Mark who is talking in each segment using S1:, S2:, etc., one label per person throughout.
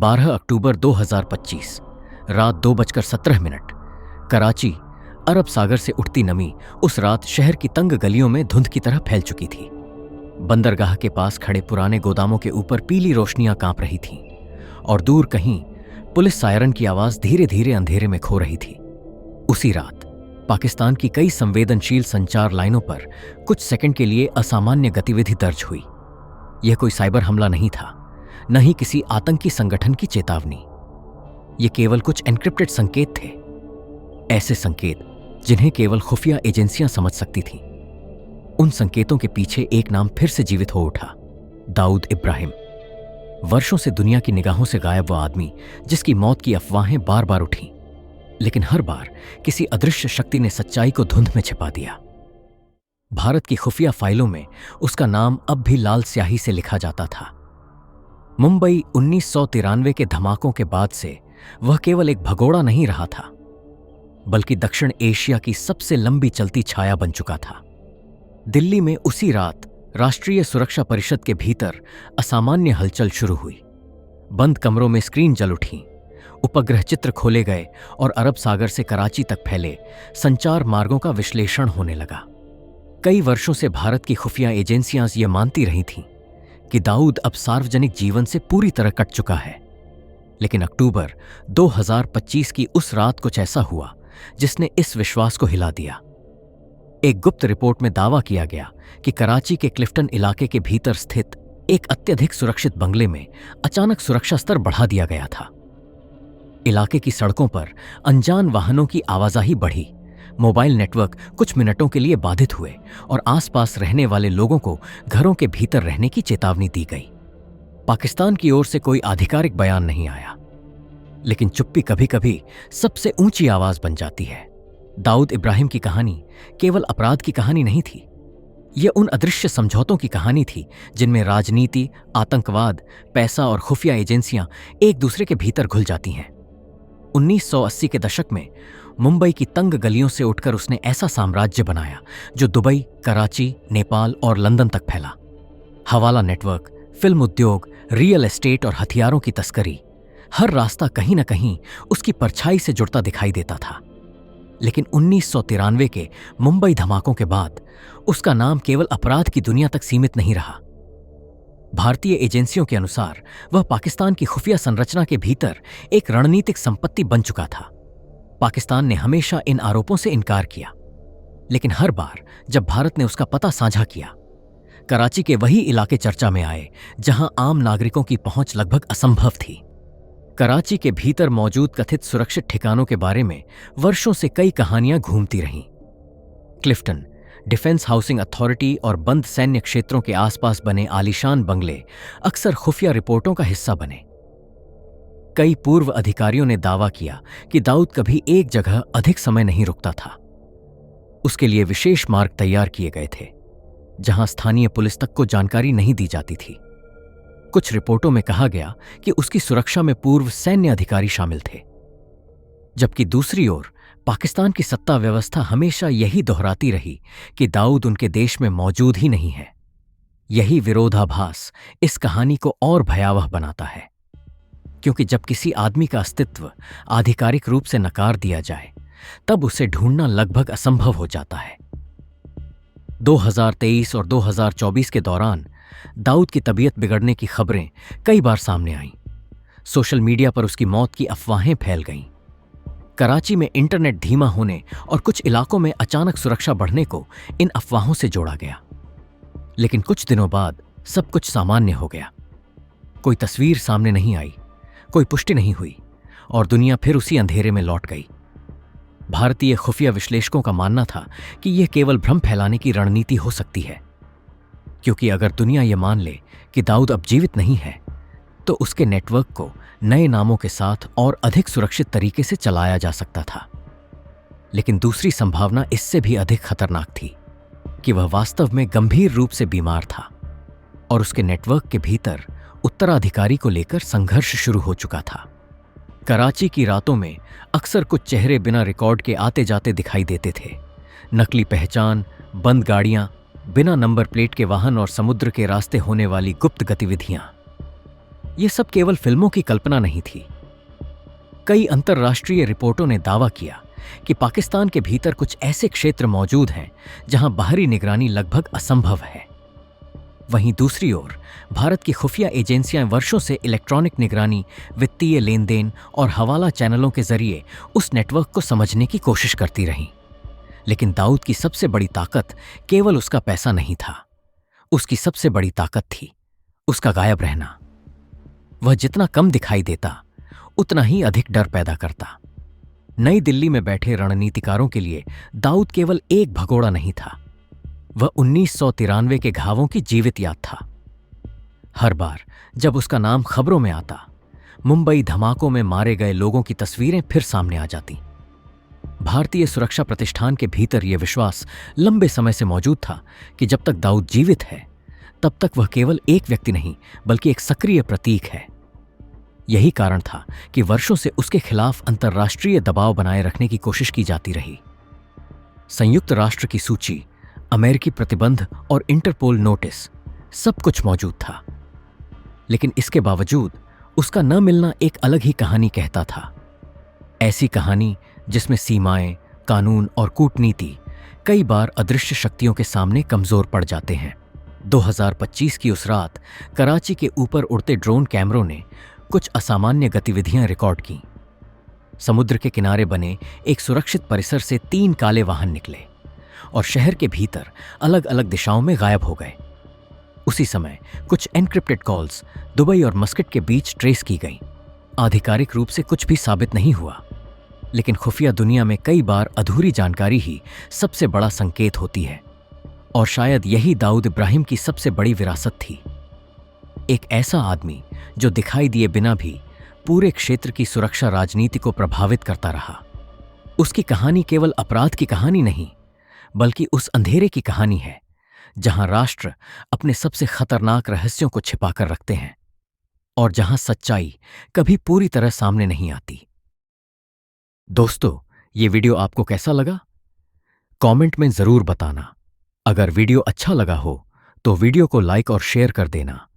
S1: 12 अक्टूबर 2025 रात 2:17 कराची। अरब सागर से उठती नमी उस रात शहर की तंग गलियों में धुंध की तरह फैल चुकी थी। बंदरगाह के पास खड़े पुराने गोदामों के ऊपर पीली रोशनियां कांप रही थीं और दूर कहीं पुलिस सायरन की आवाज धीरे धीरे अंधेरे में खो रही थी। उसी रात पाकिस्तान की कई संवेदनशील संचार लाइनों पर कुछ सेकंड के लिए असामान्य गतिविधि दर्ज हुई। यह कोई साइबर हमला नहीं था, न ही किसी आतंकी संगठन की चेतावनी। ये केवल कुछ एन्क्रिप्टेड संकेत थे, ऐसे संकेत जिन्हें केवल खुफिया एजेंसियां समझ सकती थीं। उन संकेतों के पीछे एक नाम फिर से जीवित हो उठा, दाऊद इब्राहिम। वर्षों से दुनिया की निगाहों से गायब वो आदमी जिसकी मौत की अफवाहें बार बार उठीं, लेकिन हर बार किसी अदृश्य शक्ति ने सच्चाई को धुंध में छिपा दिया। भारत की खुफिया फाइलों में उसका नाम अब भी लाल स्याही से लिखा जाता था। मुंबई 1993 के धमाकों के बाद से वह केवल एक भगोड़ा नहीं रहा था, बल्कि दक्षिण एशिया की सबसे लंबी चलती छाया बन चुका था। दिल्ली में उसी रात राष्ट्रीय सुरक्षा परिषद के भीतर असामान्य हलचल शुरू हुई। बंद कमरों में स्क्रीन जल उठीं, उपग्रह चित्र खोले गए और अरब सागर से कराची तक फैले संचार मार्गों का विश्लेषण होने लगा। कई वर्षों से भारत की खुफिया एजेंसियां ये मानती रही थीं कि दाऊद अब सार्वजनिक जीवन से पूरी तरह कट चुका है, लेकिन अक्टूबर 2025 की उस रात कुछ ऐसा हुआ जिसने इस विश्वास को हिला दिया। एक गुप्त रिपोर्ट में दावा किया गया कि कराची के क्लिफ्टन इलाके के भीतर स्थित एक अत्यधिक सुरक्षित बंगले में अचानक सुरक्षा स्तर बढ़ा दिया गया था। इलाके की सड़कों पर अनजान वाहनों की आवाजाही बढ़ी, मोबाइल नेटवर्क कुछ मिनटों के लिए बाधित हुए और आसपास रहने वाले लोगों को घरों के भीतर रहने की चेतावनी दी गई। पाकिस्तान की ओर से कोई आधिकारिक बयान नहीं आया, लेकिन चुप्पी कभी कभी सबसे ऊंची आवाज बन जाती है। दाऊद इब्राहिम की कहानी केवल अपराध की कहानी नहीं थी, यह उन अदृश्य समझौतों की कहानी थी जिनमें राजनीति, आतंकवाद, पैसा और खुफिया एजेंसियां एक दूसरे के भीतर घुल जाती हैं। 1980 के दशक में मुंबई की तंग गलियों से उठकर उसने ऐसा साम्राज्य बनाया जो दुबई, कराची, नेपाल और लंदन तक फैला। हवाला नेटवर्क, फिल्म उद्योग, रियल एस्टेट और हथियारों की तस्करी, हर रास्ता कहीं न कहीं उसकी परछाई से जुड़ता दिखाई देता था। लेकिन 1993 के मुंबई धमाकों के बाद उसका नाम केवल अपराध की दुनिया तक सीमित नहीं रहा। भारतीय एजेंसियों के अनुसार वह पाकिस्तान की खुफिया संरचना के भीतर एक रणनीतिक संपत्ति बन चुका था। पाकिस्तान ने हमेशा इन आरोपों से इनकार किया, लेकिन हर बार जब भारत ने उसका पता साझा किया, कराची के वही इलाके चर्चा में आए जहां आम नागरिकों की पहुंच लगभग असंभव थी। कराची के भीतर मौजूद कथित सुरक्षित ठिकानों के बारे में वर्षों से कई कहानियां घूमती रहीं। क्लिफ्टन, डिफेंस हाउसिंग अथॉरिटी और बंद सैन्य क्षेत्रों के आसपास बने आलीशान बंगले अक्सर खुफिया रिपोर्टों का हिस्सा बने। कई पूर्व अधिकारियों ने दावा किया कि दाऊद कभी एक जगह अधिक समय नहीं रुकता था। उसके लिए विशेष मार्ग तैयार किए गए थे जहां स्थानीय पुलिस तक को जानकारी नहीं दी जाती थी। कुछ रिपोर्टों में कहा गया कि उसकी सुरक्षा में पूर्व सैन्य अधिकारी शामिल थे, जबकि दूसरी ओर पाकिस्तान की सत्ता व्यवस्था हमेशा यही दोहराती रही कि दाऊद उनके देश में मौजूद ही नहीं है। यही विरोधाभास इस कहानी को और भयावह बनाता है, क्योंकि जब किसी आदमी का अस्तित्व आधिकारिक रूप से नकार दिया जाए, तब उसे ढूंढना लगभग असंभव हो जाता है। 2023 और 2024 के दौरान दाऊद की तबीयत बिगड़ने की खबरें कई बार सामने आईं। सोशल मीडिया पर उसकी मौत की अफवाहें फैल गईं। कराची में इंटरनेट धीमा होने और कुछ इलाकों में अचानक सुरक्षा बढ़ने को इन अफवाहों से जोड़ा गया। लेकिन कुछ दिनों बाद सब कुछ सामान्य हो गया। कोई तस्वीर सामने नहीं आई, कोई पुष्टि नहीं हुई और दुनिया फिर उसी अंधेरे में लौट गई। भारतीय खुफिया विश्लेषकों का मानना था कि यह केवल भ्रम फैलाने की रणनीति हो सकती है, क्योंकि अगर दुनिया यह मान ले कि दाऊद अब जीवित नहीं है, तो उसके नेटवर्क को नए नामों के साथ और अधिक सुरक्षित तरीके से चलाया जा सकता था। लेकिन दूसरी संभावना इससे भी अधिक खतरनाक थी कि वह वास्तव में गंभीर रूप से बीमार था और उसके नेटवर्क के भीतर उत्तराधिकारी को लेकर संघर्ष शुरू हो चुका था। कराची की रातों में अक्सर कुछ चेहरे बिना रिकॉर्ड के आते जाते दिखाई देते थे। नकली पहचान, बंद गाड़ियां, बिना नंबर प्लेट के वाहन और समुद्र के रास्ते होने वाली गुप्त गतिविधियां। ये सब केवल फिल्मों की कल्पना नहीं थी। कई अंतर्राष्ट्रीय रिपोर्टों ने दावा किया कि पाकिस्तान के भीतर कुछ ऐसे क्षेत्र मौजूद हैं जहां बाहरी निगरानी लगभग असंभव है। वहीं दूसरी ओर भारत की खुफिया एजेंसियां वर्षों से इलेक्ट्रॉनिक निगरानी, वित्तीय लेन देन और हवाला चैनलों के जरिए उस नेटवर्क को समझने की कोशिश करती रहीं। लेकिन दाऊद की सबसे बड़ी ताकत केवल उसका पैसा नहीं था। उसकी सबसे बड़ी ताकत थी उसका गायब रहना। वह जितना कम दिखाई देता उतना ही अधिक डर पैदा करता। नई दिल्ली में बैठे रणनीतिकारों के लिए दाऊद केवल एक भगोड़ा नहीं था, वह 1993 के घावों की जीवित याद था। हर बार जब उसका नाम खबरों में आता, मुंबई धमाकों में मारे गए लोगों की तस्वीरें फिर सामने आ जाती। भारतीय सुरक्षा प्रतिष्ठान के भीतर यह विश्वास लंबे समय से मौजूद था कि जब तक दाऊद जीवित है तब तक वह केवल एक व्यक्ति नहीं बल्कि एक सक्रिय प्रतीक है। यही कारण था कि वर्षों से उसके खिलाफ अंतर्राष्ट्रीय दबाव बनाए रखने की कोशिश की जाती रही। संयुक्त राष्ट्र की सूची, अमेरिकी प्रतिबंध और इंटरपोल नोटिस, सब कुछ मौजूद था। लेकिन इसके बावजूद उसका न मिलना एक अलग ही कहानी कहता था। ऐसी कहानी जिसमें सीमाएं, कानून और कूटनीति कई बार अदृश्य शक्तियों के सामने कमजोर पड़ जाते हैं। 2025 की उस रात कराची के ऊपर उड़ते ड्रोन कैमरों ने कुछ असामान्य गतिविधियां रिकॉर्ड की। समुद्र के किनारे बने एक सुरक्षित परिसर से 3 काले वाहन निकले और शहर के भीतर अलग अलग दिशाओं में गायब हो गए। उसी समय कुछ एन्क्रिप्टेड कॉल्स दुबई और मस्कट के बीच ट्रेस की गईं। आधिकारिक रूप से कुछ भी साबित नहीं हुआ, लेकिन खुफिया दुनिया में कई बार अधूरी जानकारी ही सबसे बड़ा संकेत होती है। और शायद यही दाऊद इब्राहिम की सबसे बड़ी विरासत थी। एक ऐसा आदमी जो दिखाई दिए बिना भी पूरे क्षेत्र की सुरक्षा राजनीति को प्रभावित करता रहा। उसकी कहानी केवल अपराध की कहानी नहीं, बल्कि उस अंधेरे की कहानी है जहां राष्ट्र अपने सबसे खतरनाक रहस्यों को छिपाकर रखते हैं और जहां सच्चाई कभी पूरी तरह सामने नहीं आती। दोस्तों, ये वीडियो आपको कैसा लगा? कमेंट में जरूर बताना। अगर वीडियो अच्छा लगा हो तो वीडियो को लाइक और शेयर कर देना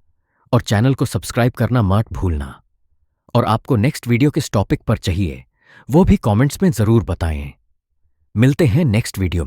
S1: और चैनल को सब्सक्राइब करना मत भूलना। और आपको नेक्स्ट वीडियो किस टॉपिक पर चाहिए वो भी कमेंट्स में जरूर बताएं। मिलते हैं नेक्स्ट वीडियो में।